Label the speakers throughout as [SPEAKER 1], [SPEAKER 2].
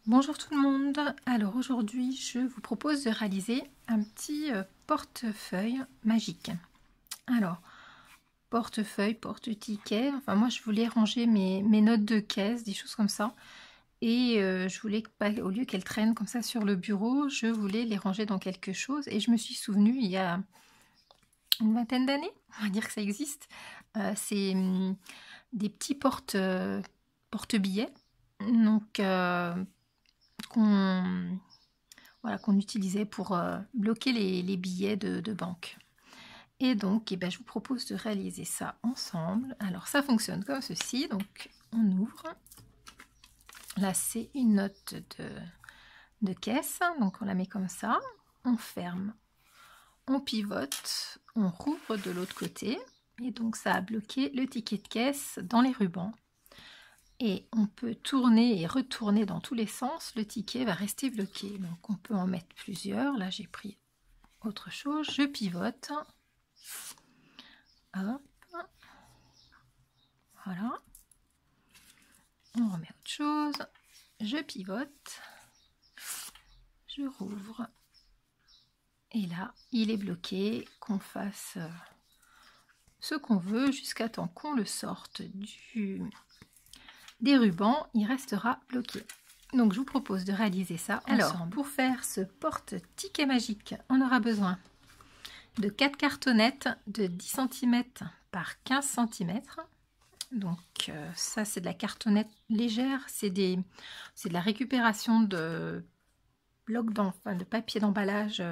[SPEAKER 1] Bonjour tout le monde, alors aujourd'hui je vous propose de réaliser un petit portefeuille magique. Alors, portefeuille, porte-ticket, enfin moi je voulais ranger mes notes de caisse, des choses comme ça. Et je voulais pas, au lieu qu'elles traînent comme ça sur le bureau, je voulais les ranger dans quelque chose. Et je me suis souvenue il y a une vingtaine d'années, on va dire que ça existe, c'est des petits porte-billets. Donc qu'on utilisait pour bloquer les billets de banque. Et donc, je vous propose de réaliser ça ensemble. Alors, ça fonctionne comme ceci. Donc, on ouvre. Là, c'est une note de caisse. Donc, on la met comme ça. On ferme. On pivote. On rouvre de l'autre côté. Et donc, ça a bloqué le ticket de caisse dans les rubans. Et on peut tourner et retourner dans tous les sens, le ticket va rester bloqué. Donc on peut en mettre plusieurs. Là j'ai pris autre chose, je pivote. Hop. Voilà. On remet autre chose. Je pivote. Je rouvre. Et là, il est bloqué, qu'on fasse ce qu'on veut jusqu'à temps qu'on le sorte des rubans, il restera bloqué. Donc je vous propose de réaliser ça ensemble. Alors pour faire ce porte-ticket magique, on aura besoin de 4 cartonnettes de 10 cm par 15 cm. Donc ça c'est de la cartonnette légère, c'est de la récupération de blocs de papier d'emballage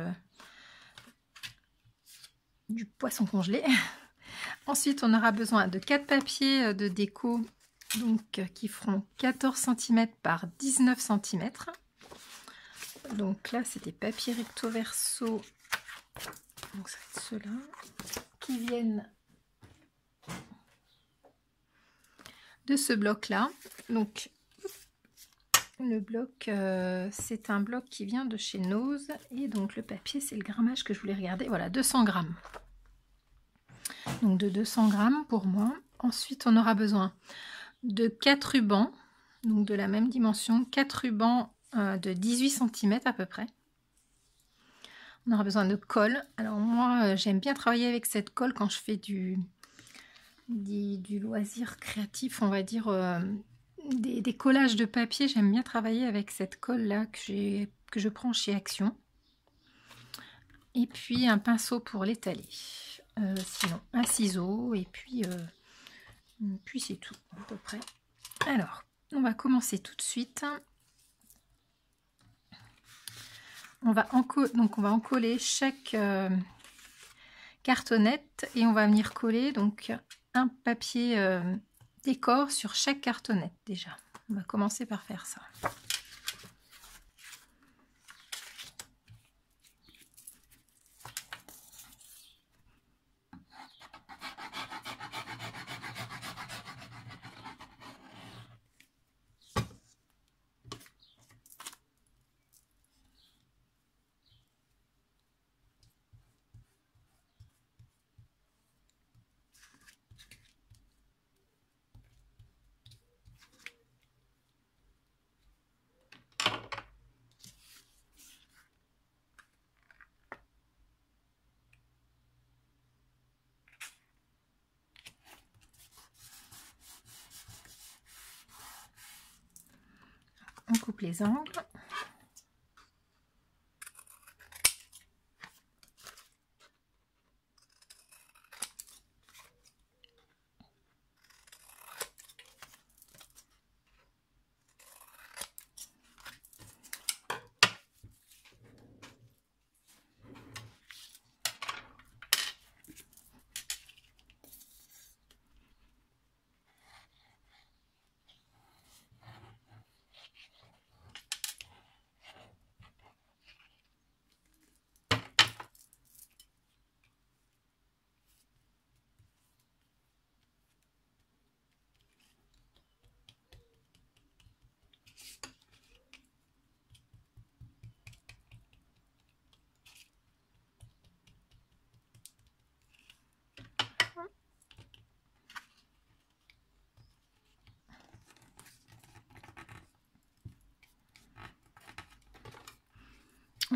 [SPEAKER 1] du poisson congelé. Ensuite on aura besoin de 4 papiers de déco, donc qui feront 14 cm par 19 cm. Donc là c'est des papiers recto verso, donc ça va être ceux-là qui viennent de ce bloc là. Donc le bloc c'est un bloc qui vient de chez Nose, et donc le papier c'est le grammage que je voulais regarder, voilà, 200 grammes. Donc de 200 grammes pour moi. Ensuite on aura besoin de 4 rubans, donc de la même dimension, 4 rubans de 18 cm à peu près. On aura besoin de colle. Alors moi j'aime bien travailler avec cette colle quand je fais du loisir créatif, on va dire, des collages de papier. J'aime bien travailler avec cette colle là que je prends chez Action. Et puis un pinceau pour l'étaler. Sinon un ciseau, et puis c'est tout à peu près. Alors on va commencer tout de suite. On va encoller chaque cartonnette, et on va venir coller donc un papier décor sur chaque cartonnette. Déjà on va commencer par faire ça. On coupe les angles.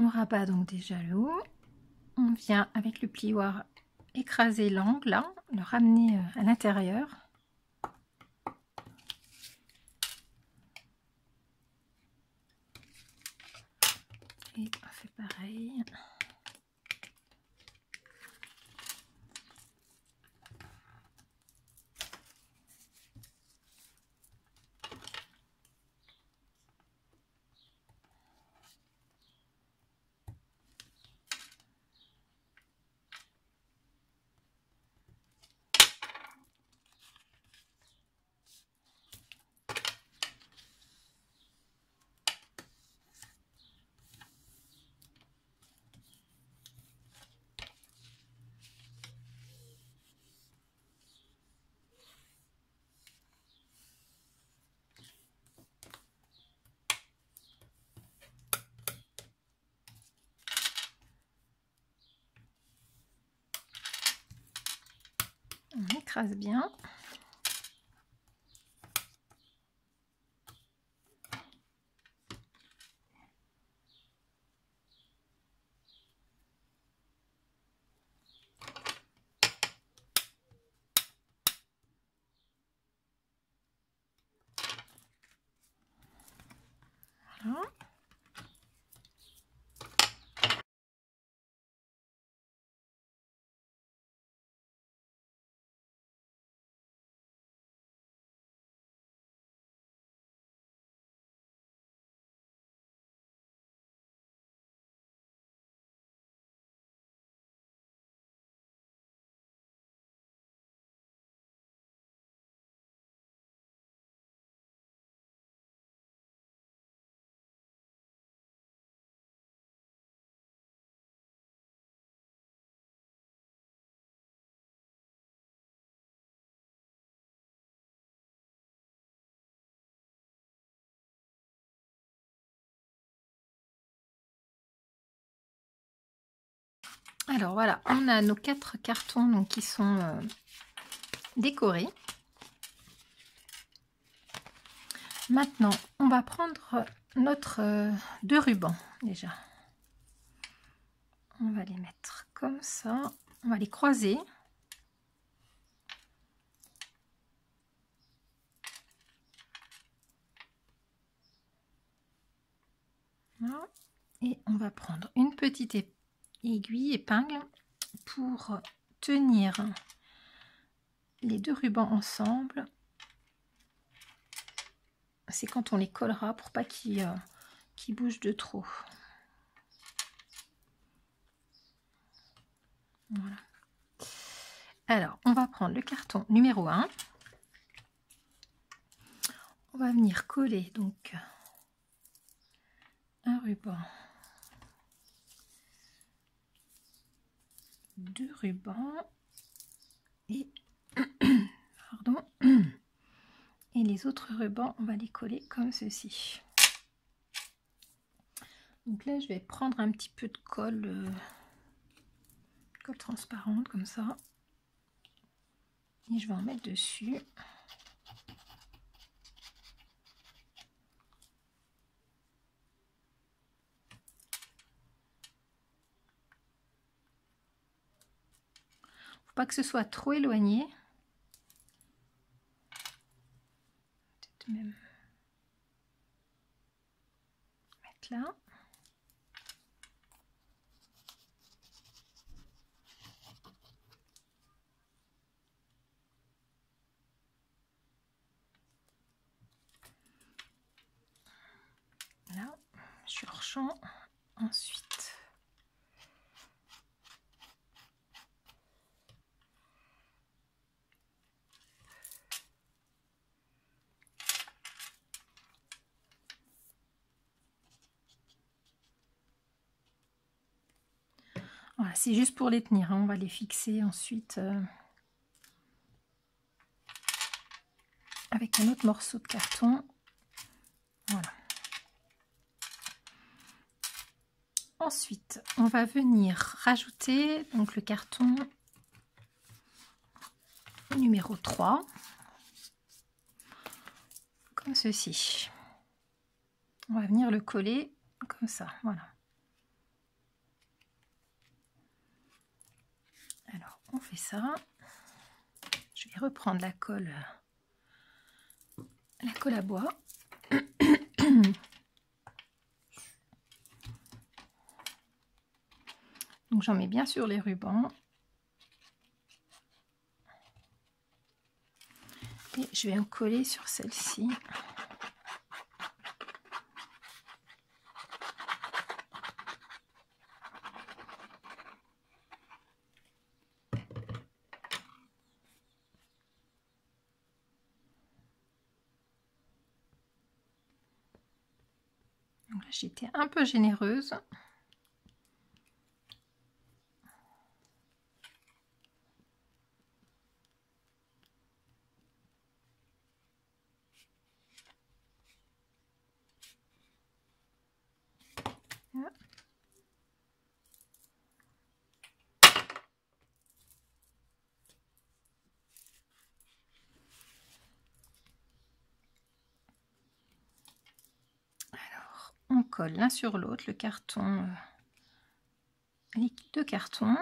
[SPEAKER 1] On rabat donc déjà le haut. On vient avec le plioir écraser l'angle, là, le ramener à l'intérieur. Et on fait pareil. On écrase bien. Voilà. Alors voilà, on a nos 4 cartons donc, qui sont décorés. Maintenant, on va prendre notre 2 rubans déjà. On va les mettre comme ça. On va les croiser. Voilà. Et on va prendre une petite aiguille, épingle, pour tenir les 2 rubans ensemble. C'est quand on les collera pour pas qu'ils bougent de trop. Voilà. Alors, on va prendre le carton numéro 1. On va venir coller donc un ruban, 2 rubans et pardon, et les autres rubans, on va les coller comme ceci. Donc là, je vais prendre un petit peu de colle, colle transparente comme ça, et je vais en mettre dessus. Faut pas que ce soit trop éloigné. Peut-être même mettre là. Là, sur le champ. Ensuite, voilà, c'est juste pour les tenir, hein. On va les fixer ensuite avec un autre morceau de carton. Voilà. Ensuite, on va venir rajouter donc le carton numéro 3, comme ceci. On va venir le coller comme ça, voilà. on fait ça. Je vais reprendre la colle à bois. Donc j'en mets bien sur les rubans. Et je vais en coller sur celle-ci. Donc là, j'étais un peu généreuse. Alors, on colle l'un sur l'autre le carton, les deux cartons.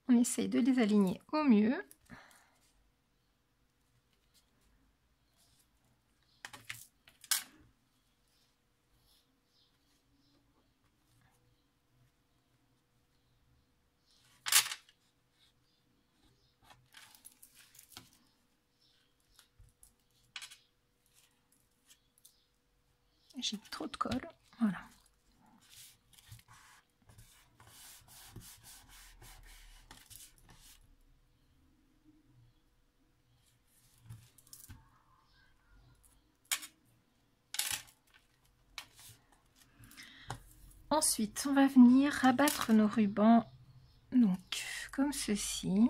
[SPEAKER 1] On essaye de les aligner au mieux. J'ai mis trop de colle, voilà. Ensuite, on va venir rabattre nos rubans, donc comme ceci.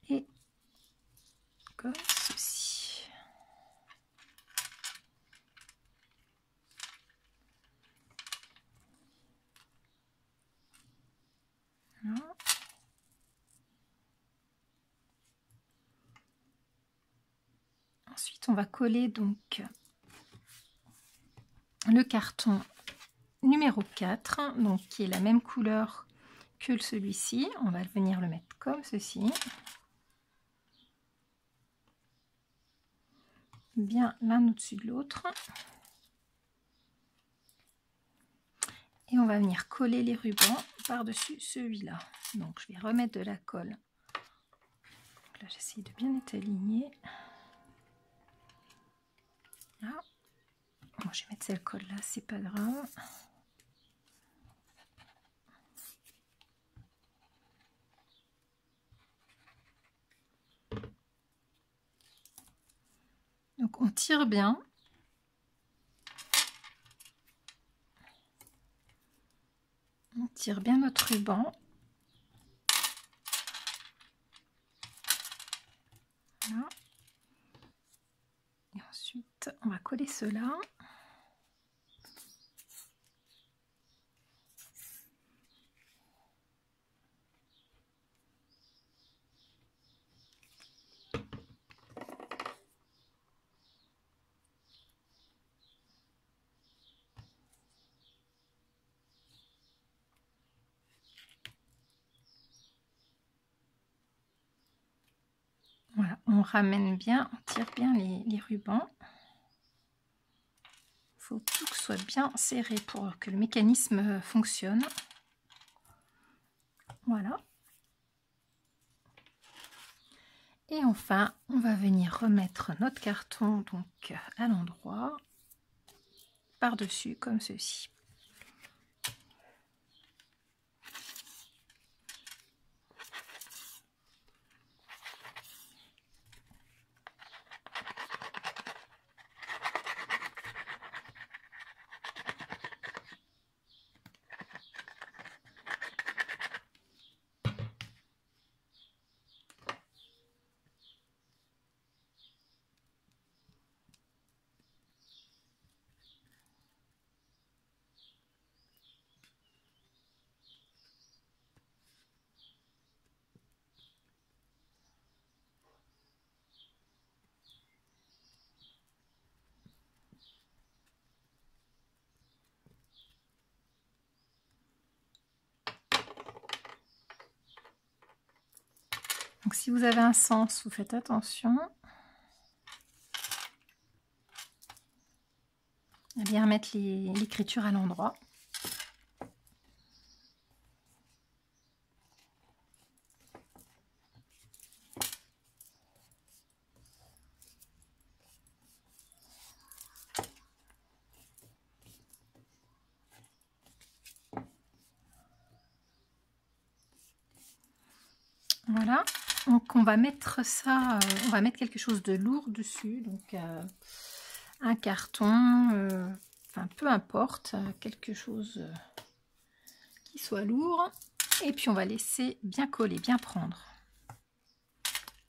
[SPEAKER 1] Et comme ceci. Voilà. Ensuite, on va coller donc le carton numéro 4, donc qui est la même couleur que celui-ci. On va venir le mettre comme ceci. Bien l'un au-dessus de l'autre. Et on va venir coller les rubans par-dessus celui-là. Donc je vais remettre de la colle. Donc là j'essaie de bien être alignée. Là. Bon, je vais mettre cette colle là, c'est pas grave. Donc on tire bien. On tire bien notre ruban. Voilà. Et ensuite, on va coller cela. Voilà, on ramène bien, on tire bien les rubans. Il faut tout que ce soit bien serré pour que le mécanisme fonctionne. Voilà. Et enfin, on va venir remettre notre carton donc à l'endroit, par-dessus, comme ceci. Donc si vous avez un sens, vous faites attention à bien mettre l'écriture à l'endroit. Voilà, donc on va mettre ça, on va mettre quelque chose de lourd dessus, donc un carton, enfin peu importe, quelque chose qui soit lourd. Et puis on va laisser bien coller, bien prendre.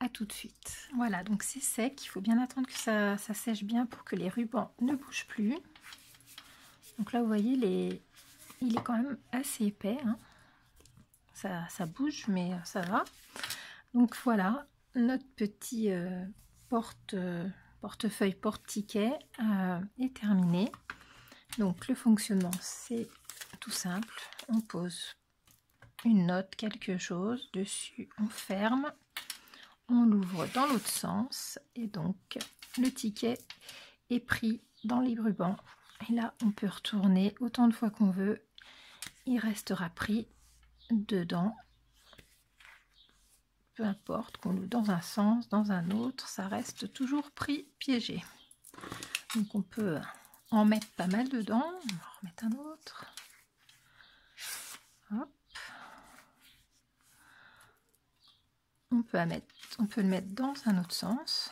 [SPEAKER 1] À tout de suite. Voilà, donc c'est sec, il faut bien attendre que ça sèche bien pour que les rubans ne bougent plus. Donc là vous voyez, il est quand même assez épais, hein. Ça bouge mais ça va. Donc voilà, notre petit portefeuille, porte-ticket est terminé. Donc le fonctionnement, c'est tout simple. On pose une note, quelque chose, dessus on ferme, on l'ouvre dans l'autre sens et donc le ticket est pris dans les rubans. Et là, on peut retourner autant de fois qu'on veut, il restera pris dedans. Peu importe qu'on l'ouvre dans un sens, dans un autre, ça reste toujours pris piégé. Donc on peut en mettre pas mal dedans. On va en remettre un autre. Hop. On peut le mettre dans un autre sens.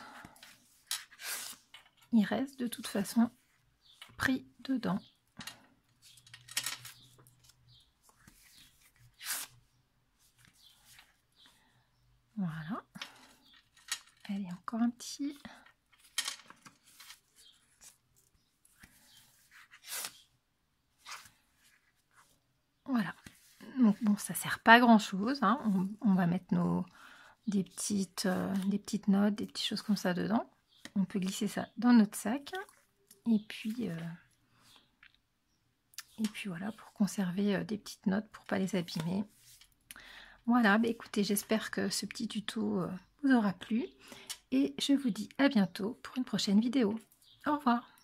[SPEAKER 1] Il reste de toute façon pris dedans. Voilà. Allez, encore un petit. Voilà. Donc bon, ça sert pas à grand chose, hein. On va mettre des petites notes, des petites choses comme ça dedans. On peut glisser ça dans notre sac. Et puis voilà, pour conserver des petites notes pour pas les abîmer. Voilà, bah écoutez, j'espère que ce petit tuto vous aura plu. Et je vous dis à bientôt pour une prochaine vidéo. Au revoir.